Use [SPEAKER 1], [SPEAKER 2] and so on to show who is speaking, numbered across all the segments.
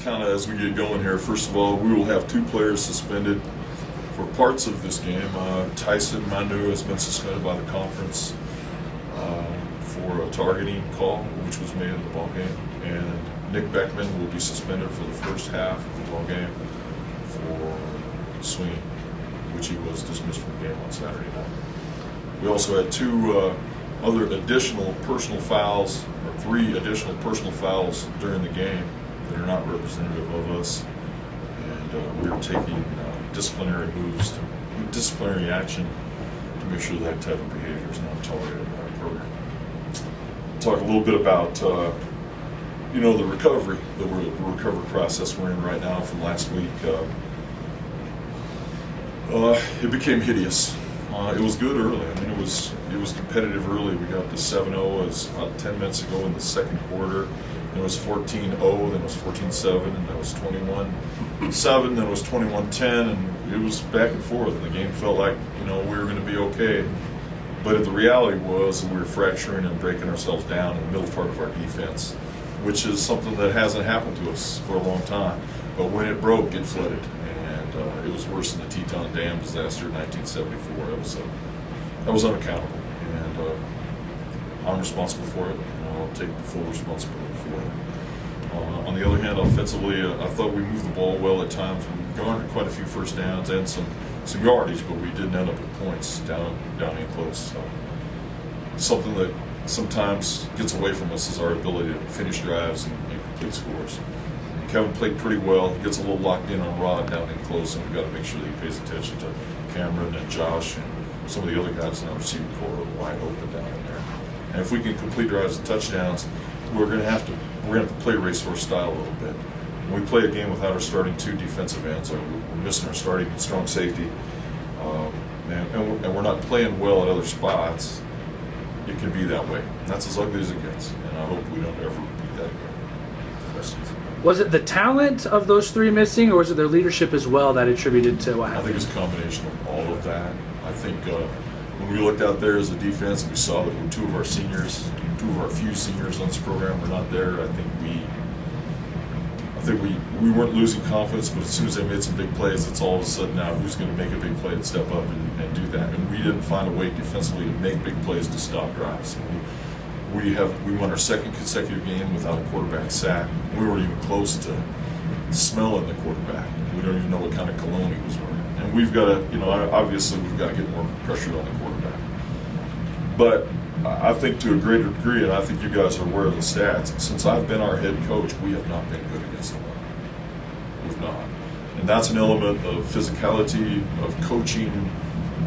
[SPEAKER 1] kind of as we get going here, first of all, we will have 2 players suspended for parts of this game. Tyson Manu has been suspended by the conference for a targeting call, which was made in the ball game, and Nick Beckman will be suspended for the first half of the ball game for swinging, which he was dismissed from the game on Saturday night. We also had 2 other additional personal fouls, or 3 additional personal fouls during the game that are not representative of us, and we are taking disciplinary moves, disciplinary action to make sure that type of behavior is not tolerated in our program. Talk a little bit about the recovery, the recovery process we're in right now from last week. It became hideous. It was good early. I mean, it was competitive early. We got to 7-0 as about 10 minutes ago in the second quarter. Then it was 14-0, then it was 14-7, and then it was 21-7, then it was 21-10, and it was back and forth. And the game felt like we were going to be okay. But the reality was that we were fracturing and breaking ourselves down in the middle part of our defense, which is something that hasn't happened to us for a long time. But when it broke, it flooded. And it was worse than the Teton Dam disaster in 1974. That was unaccountable, and I'm responsible for it. I'll take the full responsibility for it. On the other hand, offensively, I thought we moved the ball well at times. We garnered quite a few first downs and some yardage, but we didn't end up with points down in close. So something that sometimes gets away from us is our ability to finish drives and complete scores. Kevin played pretty well. He gets a little locked in on Rod down in close, and we've got to make sure that he pays attention to Cameron and Josh and some of the other guys in our receiving core are wide open down in there. And if we can complete drives and touchdowns, we're going to have to play racehorse style a little bit. When we play a game without our starting 2 defensive ends, or we're missing our starting strong safety, and we're not playing well at other spots, it can be that way. And that's as ugly as it gets. And I hope we don't ever repeat that again. Questions?
[SPEAKER 2] Was it the talent of those 3 missing, or was it their leadership as well that attributed to what happened?
[SPEAKER 1] I think it's a combination of all of that. I think when we looked out there as a defense and we saw that 2 of our few seniors on this program were not there, I think we weren't losing confidence, but as soon as they made some big plays, it's all of a sudden now who's going to make a big play and step up and do that. And we didn't find a way defensively to make big plays to stop drives. We won our 2nd consecutive game without a quarterback sack. We weren't even close to smelling the quarterback. We don't even know what kind of cologne he was wearing. And we've got to, obviously we've got to get more pressure on the quarterback. But I think to a greater degree, and I think you guys are aware of the stats, since I've been our head coach, we have not been good against the run. We've not. And that's an element of physicality, of coaching,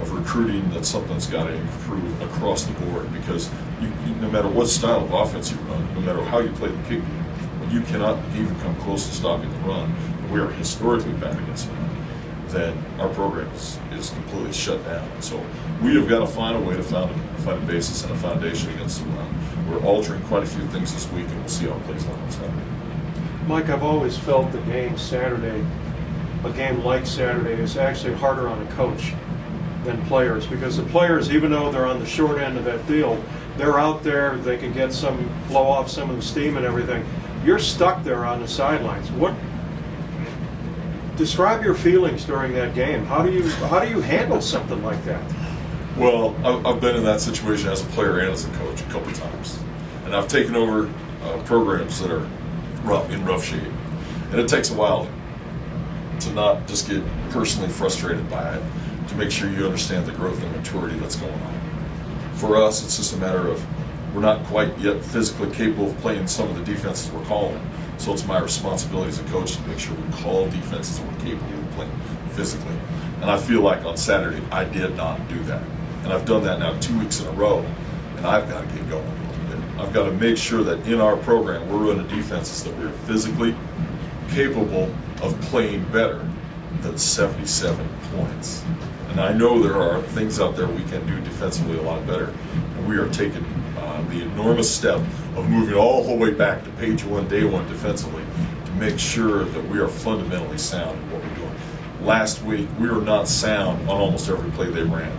[SPEAKER 1] of recruiting, that something's got to improve across the board, because no matter what style of offense you run, no matter how you play the kick game, when you cannot even come close to stopping the run, and we are historically bad against the run, then our program is completely shut down. So we have got to find a way to find a basis and a foundation against the run. We're altering quite a few things this week, and we'll see how it plays out on Saturday.
[SPEAKER 3] Mike, I've always felt a game like Saturday, is actually harder on a coach than players, because the players, even though they're on the short end of that field, they're out there, they can blow off some of the steam and everything. You're stuck there on the sidelines. Describe your feelings during that game. How do you handle something like that?
[SPEAKER 1] Well, I've been in that situation as a player and as a coach a couple times, and I've taken over programs that are in rough shape, and it takes a while to not just get personally frustrated by it, to make sure you understand the growth and maturity that's going on. For us, it's just a matter of we're not quite yet physically capable of playing some of the defenses we're calling. So it's my responsibility as a coach to make sure we call defenses that we're capable of playing physically. And I feel like on Saturday, I did not do that. And I've done that now 2 weeks in a row, and I've got to get going a little bit. I've got to make sure that in our program, we're running defenses that we're physically capable of playing better than 77 points. And I know there are things out there we can do defensively a lot better. And we are taking the enormous step of moving all the way back to page 1, day 1 defensively to make sure that we are fundamentally sound in what we're doing. Last week, we were not sound on almost every play they ran.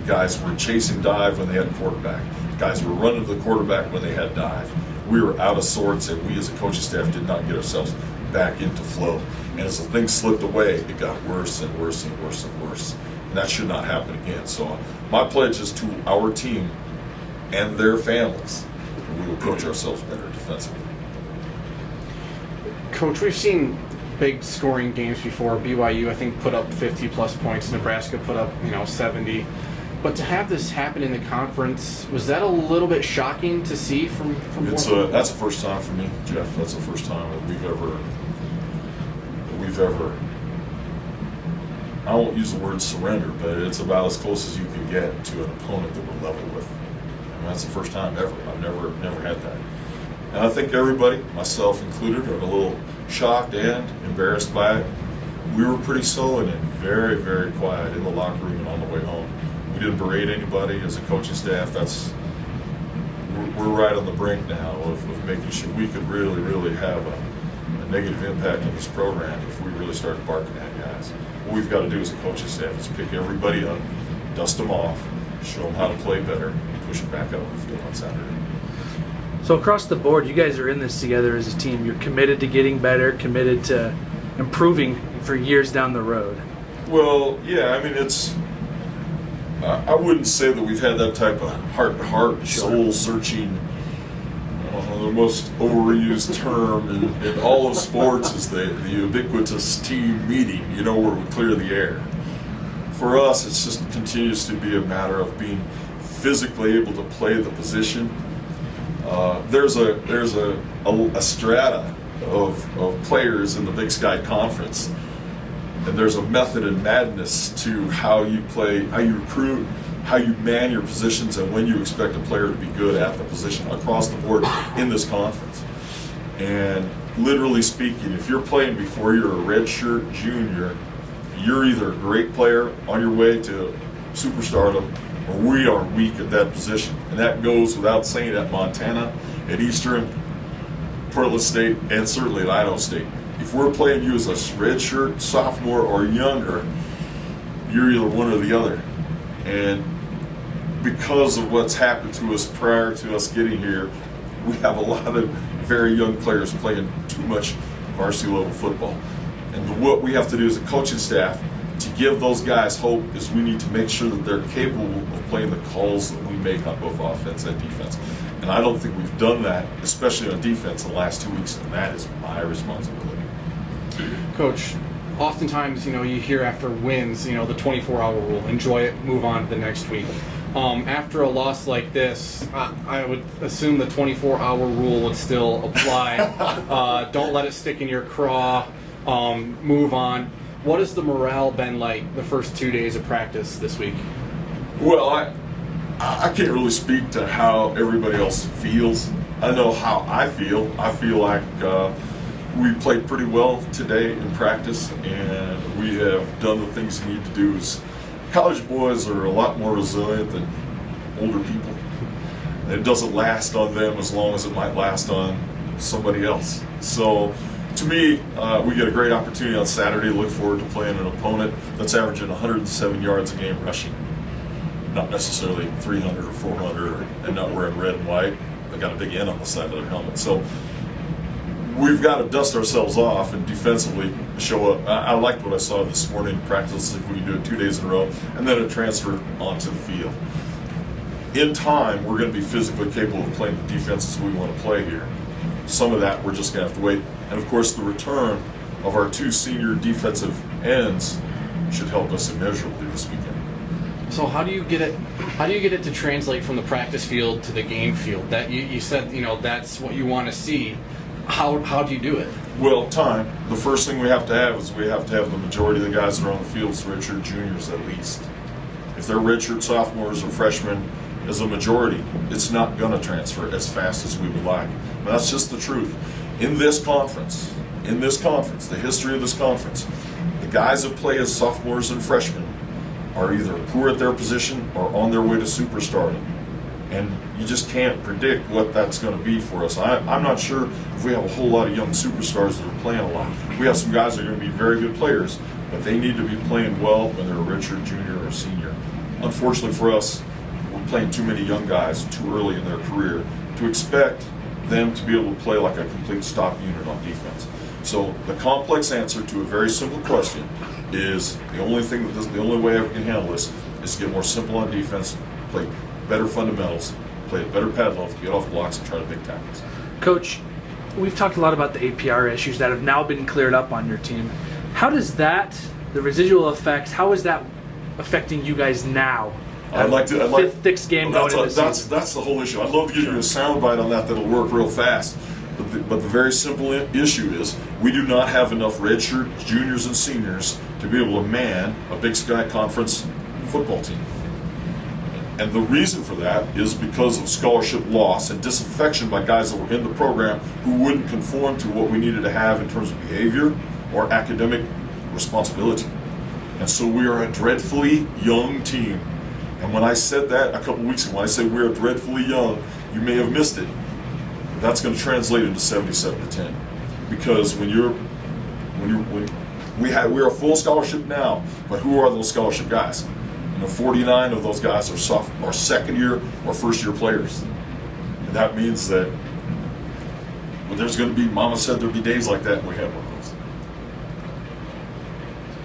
[SPEAKER 1] Guys were chasing dive when they had quarterback. Guys were running to the quarterback when they had dive. We were out of sorts, and we as a coaching staff did not get ourselves back into flow. And as the thing slipped away, it got worse and worse and worse and worse. And that should not happen again. So my pledge is to our team and their families, we will coach ourselves better defensively.
[SPEAKER 4] Coach, we've seen big scoring games before. BYU, I think, put up 50-plus points. Nebraska put up, 70. But to have this happen in the conference, was that a little bit shocking to see from
[SPEAKER 1] That's the first time for me, Jeff. That's the first time that we've ever. I won't use the word surrender, but it's about as close as you can get to an opponent that we're level with. And that's the first time ever. I've never had that. And I think everybody, myself included, are a little shocked and embarrassed by it. We were pretty sullen and very, very quiet in the locker room and on the way home. We didn't berate anybody as a coaching staff. We're right on the brink now of making sure we could really, really have a negative impact on this program if we really started barking at guys. What we've got to do as a coaching staff is pick everybody up, dust them off, show them how to play better, and push them back out on the field on Saturday.
[SPEAKER 2] So across the board, you guys are in this together as a team. You're committed to getting better, committed to improving for years down the road.
[SPEAKER 1] Well, yeah, I mean, it's. I wouldn't say that we've had that type of heart-to-heart, soul-searching. The most overused term in all of sports is the ubiquitous team meeting. Where we clear the air. For us, it just continues to be a matter of being physically able to play the position. There's a strata of players in the Big Sky Conference, and there's a method and madness to how you play, how you recruit, how you man your positions, and when you expect a player to be good at the position across the board in this conference. And literally speaking, if you're playing before you're a redshirt junior, you're either a great player on your way to superstardom, or we are weak at that position. And that goes without saying at Montana, at Eastern, Portland State, and certainly at Idaho State. If we're playing you as a redshirt sophomore or younger, you're either one or the other. And because of what's happened to us prior to us getting here, we have a lot of very young players playing too much varsity level football. And what we have to do as a coaching staff to give those guys hope is we need to make sure that they're capable of playing the calls that we make on both offense and defense. And I don't think we've done that, especially on defense, in the last 2 weeks, and that is my responsibility.
[SPEAKER 4] Coach, oftentimes, you hear after wins, the 24-hour rule, enjoy it, move on to the next week. After a loss like this, I would assume the 24-hour rule would still apply. Don't let it stick in your craw. Move on. What has the morale been like the first 2 days of practice this week?
[SPEAKER 1] Well, I can't really speak to how everybody else feels. I know how I feel. I feel like we played pretty well today in practice, and we have done the things we need to do. College boys are a lot more resilient than older people. It doesn't last on them as long as it might last on somebody else. So, to me, we get a great opportunity on Saturday to look forward to playing an opponent that's averaging 107 yards a game rushing. Not necessarily 300 or 400 and not wearing red and white. They got a big N on the side of their helmet. So we've got to dust ourselves off and defensively show up. I liked what I saw this morning in practice, if we can do it 2 days in a row, and then a transfer onto the field. In time, we're going to be physically capable of playing the defenses we want to play here. Some of that we're just going to have to wait. And of course, the return of our two senior defensive ends should help us immeasurably this weekend.
[SPEAKER 4] So how do you get it? How do you get it to translate from the practice field to the game field? That you said that's what you want to see. How do you do it?
[SPEAKER 1] Well, time. The first thing we have to have is we have to have the majority of the guys that are on the field as redshirt juniors at least. If they're redshirt sophomores or freshmen, as a majority, it's not going to transfer as fast as we would like. But that's just the truth. In this conference, the history of this conference, the guys that play as sophomores and freshmen are either poor at their position or on their way to superstardom. And you just can't predict what that's going to be for us. I'm not sure if we have a whole lot of young superstars that are playing a lot. We have some guys that are going to be very good players, but they need to be playing well when they're a redshirt junior or senior. Unfortunately for us, we're playing too many young guys too early in their career to expect them to be able to play like a complete stop unit on defense. So the complex answer to a very simple question is the only way I can handle this is to get more simple on defense, play better fundamentals, play a better pad level, get off blocks, and try to make tackles.
[SPEAKER 2] Coach, we've talked a lot about the APR issues that have now been cleared up on your team. How does that, the residual effects, how is that affecting you guys now? Fifth game going into the season.
[SPEAKER 1] That's the whole issue. I'd love to give you a soundbite on that that'll work real fast. But the very simple issue is we do not have enough redshirt juniors and seniors to be able to man a Big Sky Conference football team. And the reason for that is because of scholarship loss and disaffection by guys that were in the program who wouldn't conform to what we needed to have in terms of behavior or academic responsibility. And so we are a dreadfully young team. And when I said that a couple weeks ago, when I said we're dreadfully young, you may have missed it. That's going to translate into 77-10, because we're a full scholarship now, but who are those scholarship guys? 49 of those guys are second year or first year players, and that means that there's going to be. Mama said there'd be days like that, and we have one of those.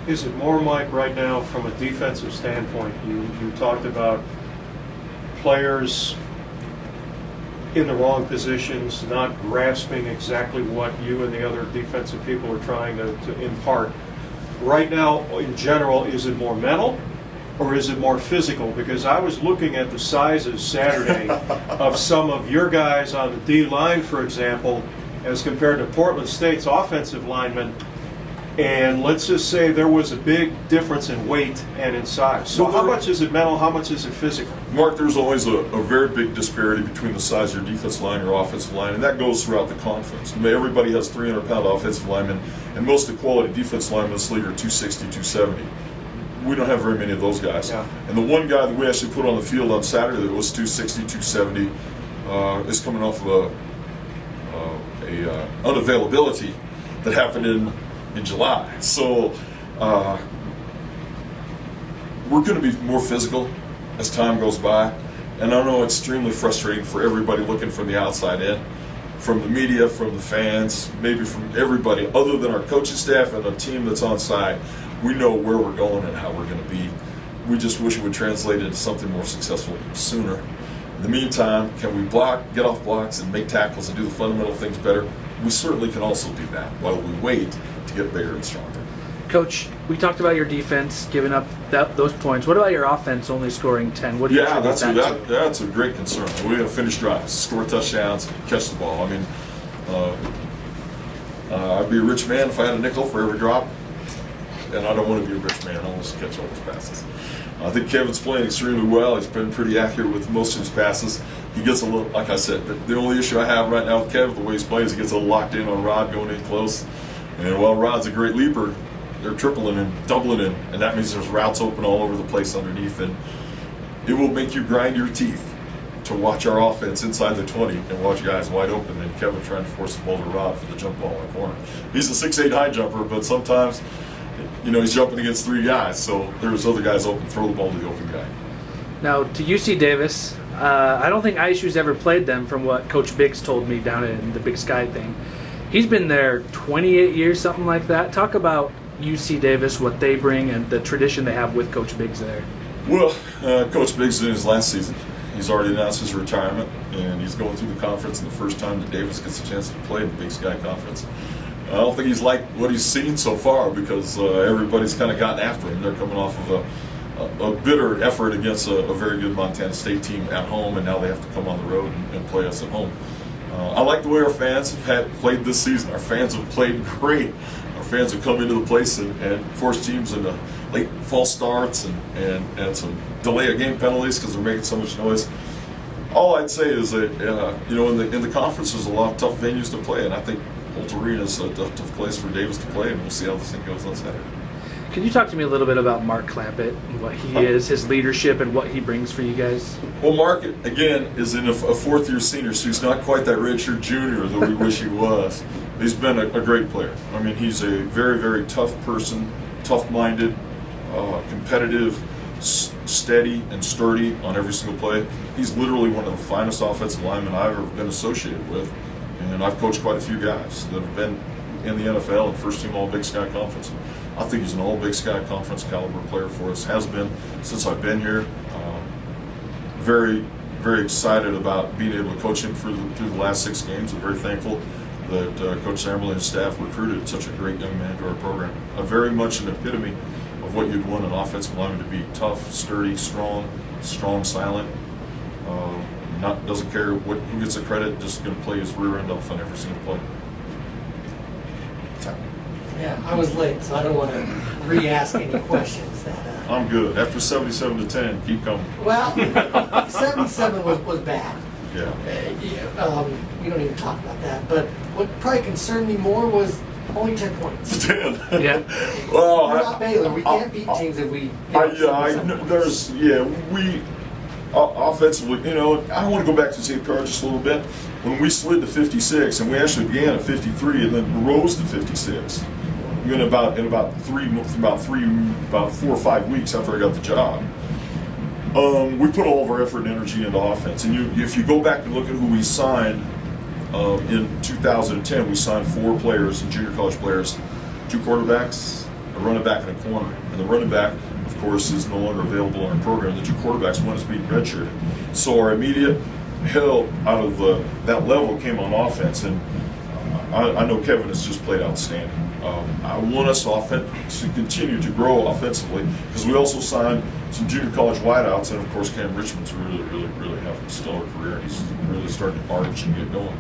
[SPEAKER 3] Is it more, Mike, right now from a defensive standpoint? You talked about players in the wrong positions, not grasping exactly what you and the other defensive people are trying to impart. Right now, in general, is it more mental or is it more physical? Because I was looking at the sizes Saturday of some of your guys on the D line, for example, as compared to Portland State's offensive linemen. And let's just say there was a big difference in weight and in size. So how much is it mental, how much is it physical?
[SPEAKER 1] Mark, there's always a very big disparity between the size of your defensive line and your offensive line, and that goes throughout the conference. Everybody has 300-pound offensive linemen, and most of the quality defensive linemen in this league are 260, 270. We don't have very many of those guys. Yeah. And the one guy that we actually put on the field on Saturday that was 260, 270 is coming off of a unavailability that happened in July. So we're going to be more physical as time goes by, and I know it's extremely frustrating for everybody looking from the outside in, from the media, from the fans, maybe from everybody other than our coaching staff and the team that's on site. We know where we're going and how we're going to be. We just wish it would translate into something more successful sooner. In the meantime, can we block, get off blocks, and make tackles and do the fundamental things better? We certainly can also do that while we wait to get bigger and stronger.
[SPEAKER 2] Coach, we talked about your defense giving up those points. What about your offense only scoring 10? What do you attribute that to?
[SPEAKER 1] That's a great concern. We have finished drives, score touchdowns, catch the ball. I mean, I'd be a rich man if I had a nickel for every drop, and I don't want to be a rich man. I want to catch all those passes. I think Kevin's playing extremely well. He's been pretty accurate with most of his passes. He gets a little, like I said, the only issue I have right now with Kevin, the way he's playing, is he gets a little locked in on Rod going in close. And while Rod's a great leaper, they're tripling him, doubling him, and that means there's routes open all over the place underneath. And it will make you grind your teeth to watch our offense inside the 20 and watch guys wide open and Kevin trying to force the ball to Rod for the jump ball in the corner. He's a 6'8" high jumper, but sometimes, he's jumping against three guys, so there's other guys open, throw the ball to the open guy.
[SPEAKER 2] Now, to UC Davis, I don't think ISU's ever played them from what Coach Biggs told me down in the Big Sky thing. He's been there 28 years, something like that. Talk about UC Davis, what they bring, and the tradition they have with Coach Biggs there.
[SPEAKER 1] Well, Coach Biggs is in his last season. He's already announced his retirement, and he's going through the conference, and the first time that Davis gets a chance to play in the Big Sky Conference. I don't think he's liked what he's seen so far because everybody's kind of gotten after him. They're coming off of a bitter effort against a very good Montana State team at home, and now they have to come on the road and play us at home. I like the way our fans have played this season. Our fans have played great. Our fans have come into the place and forced teams into late false starts and some delay of game penalties because they're making so much noise. All I'd say is that in the conference there's a lot of tough venues to play, and I think Holt Arena is a tough place for Davis to play, and we'll see how this thing goes on Saturday.
[SPEAKER 2] Can you talk to me a little bit about Mark Clampett and what he is, his leadership, and what he brings for you guys?
[SPEAKER 1] Well, Mark, again, is in a fourth-year senior, so he's not quite that redshirt junior that we wish he was. He's been a great player. I mean, he's a very, very tough person, tough-minded, competitive, steady, and sturdy on every single play. He's literally one of the finest offensive linemen I've ever been associated with, and I've coached quite a few guys that have been in the NFL and first team All Big Sky Conference. I think he's an All Big Sky Conference caliber player for us. Has been since I've been here. Very, very excited about being able to coach him through the last 6 games. I'm very thankful that Coach Sammerly and his staff recruited such a great young man to our program. Very much an epitome of what you'd want an offensive lineman to be: tough, sturdy, strong, silent. Doesn't care who gets the credit, just going to play his rear end off on every single play.
[SPEAKER 5] Yeah, I was late, so I don't want to re-ask any questions.
[SPEAKER 1] I'm good. After 77-10, keep coming.
[SPEAKER 5] Well, 77 was bad.
[SPEAKER 1] Yeah.
[SPEAKER 5] We don't even talk about that. But what probably concerned me more was only 10 points.
[SPEAKER 1] 10.
[SPEAKER 2] Yeah.
[SPEAKER 1] Well,
[SPEAKER 5] We're not Baylor. We can't beat teams if we.
[SPEAKER 1] Offensively, I want to go back to St. Pierre just a little bit. When we slid to 56, and we actually began at 53, and then rose to 56, in about 4 or 5 weeks after I got the job. We put all of our effort and energy into offense. And if you go back and look at who we signed in 2010, we signed 4 players, junior college players, 2 quarterbacks, a running back, and a corner. And the running back, of course, is no longer available in our program. The 2 quarterbacks, one is being redshirted. So our immediate help out of that level came on offense. And I know Kevin has just played outstanding. I want us to continue to grow offensively, because we also signed some junior college wideouts, and of course Cam Richmond's really having a stellar career. He's really starting to arch and get going.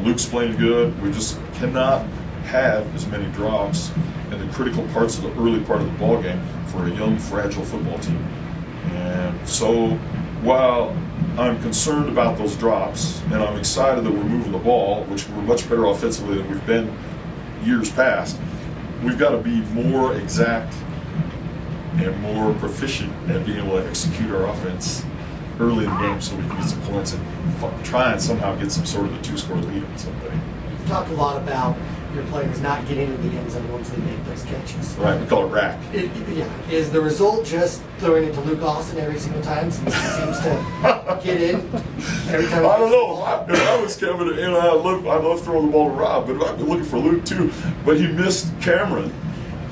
[SPEAKER 1] Luke's playing good. We just cannot have as many drops in the critical parts of the early part of the ball game for a young, fragile football team. And so, while I'm concerned about those drops, and I'm excited that we're moving the ball, which we're much better offensively than we've been years past, we've got to be more exact and more proficient at being able to execute our offense early in the game so we can get some points and try and somehow get some sort of a 2-score lead on somebody.
[SPEAKER 5] You've talked a lot about your players not getting into the end zone once they make those catches.
[SPEAKER 1] Right, we call it rack.
[SPEAKER 5] Is the result just throwing it to Luke Austin every single time, since he seems to get in every time?
[SPEAKER 1] I don't know. If I was Kevin, I love throwing the ball to Rob, but I've been looking for Luke too. But he missed Cameron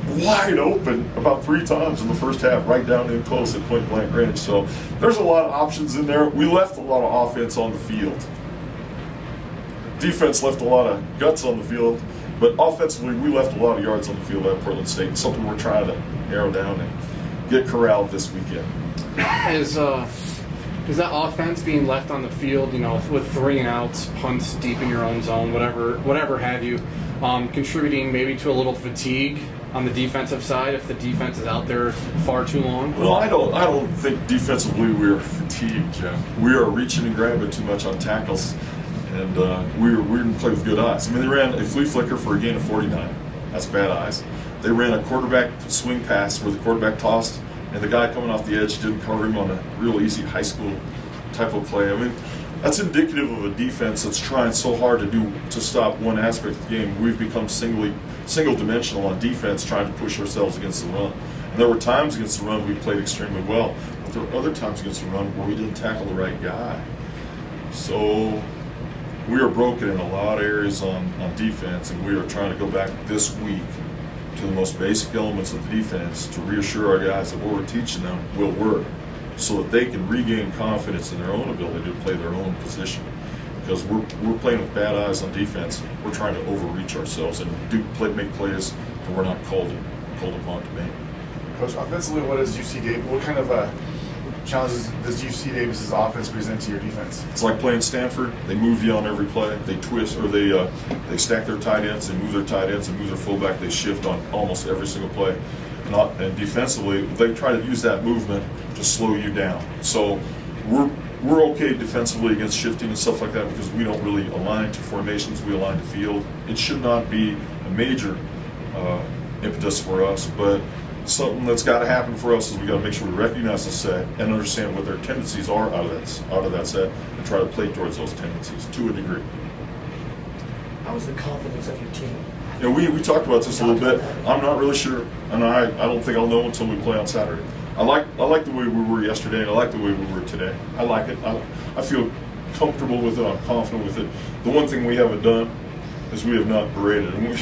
[SPEAKER 1] wide open about 3 times in the first half, right down in close at point blank range. So there's a lot of options in there. We left a lot of offense on the field. Defense left a lot of guts on the field, but offensively we left a lot of yards on the field at Portland State. Something we're trying to narrow down and get corralled this weekend.
[SPEAKER 4] Is that offense being left on the field, with 3 and outs, punts deep in your own zone, whatever have you, contributing maybe to a little fatigue on the defensive side if the defense is out there far too long?
[SPEAKER 1] Well, I don't think defensively we're fatigued, Jeff. We are reaching and grabbing too much on tackles, and we didn't play with good eyes. I mean, they ran a flea flicker for a gain of 49. That's bad eyes. They ran a quarterback swing pass where the quarterback tossed, and the guy coming off the edge didn't cover him on a real easy high school type of play. I mean, that's indicative of a defense that's trying so hard to stop one aspect of the game. We've become single-dimensional on defense, trying to push ourselves against the run. And there were times against the run we played extremely well, but there were other times against the run where we didn't tackle the right guy. So we are broken in a lot of areas on defense, and we are trying to go back this week to the most basic elements of the defense to reassure our guys that what we're teaching them will work, so that they can regain confidence in their own ability to play their own position. Because we're playing with bad eyes on defense. We're trying to overreach ourselves and make plays that we're not called upon to make.
[SPEAKER 6] Coach, offensively, what kind of challenges does UC Davis's offense present to your defense?
[SPEAKER 1] It's like playing Stanford. They move you on every play. They twist, or they stack their tight ends. They move their tight ends. They move their fullback. They shift on almost every single play. And defensively, they try to use that movement to slow you down. So we're okay defensively against shifting and stuff like that, because we don't really align to formations. We align to field. It should not be a major impetus for us, but something that's got to happen for us is we got to make sure we recognize the set and understand what their tendencies are out of that set, and try to play towards those tendencies to a degree.
[SPEAKER 5] How was the confidence of your team?
[SPEAKER 1] We talked about this a little bit. I'm not really sure, and I don't think I'll know until we play on Saturday. I like the way we were yesterday, and I like the way we were today. I like it. I feel comfortable with it. I'm confident with it. The one thing we haven't done is we have not berated, and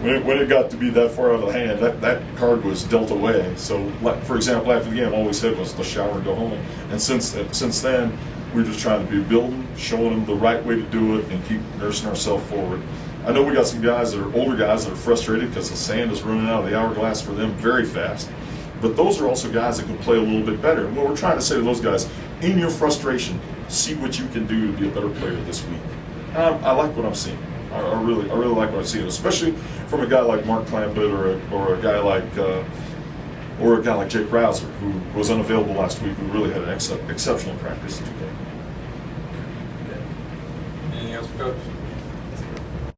[SPEAKER 1] when it got to be that far out of the hand, that card was dealt away. So, like, for example, after the game, all we said was, let's shower and go home. And since then, we're just trying to be building, showing them the right way to do it, and keep nursing ourselves forward. I know we got some guys that are older guys that are frustrated because the sand is running out of the hourglass for them very fast. But those are also guys that can play a little bit better. And what we're trying to say to those guys, in your frustration, see what you can do to be a better player this week. And I like what I'm seeing. I really like what I'm seeing, especially from a guy like Mark Clampett or a guy like Jake Rouser, who was unavailable last week, who really had an exceptional practice today.
[SPEAKER 7] Anything else, Coach?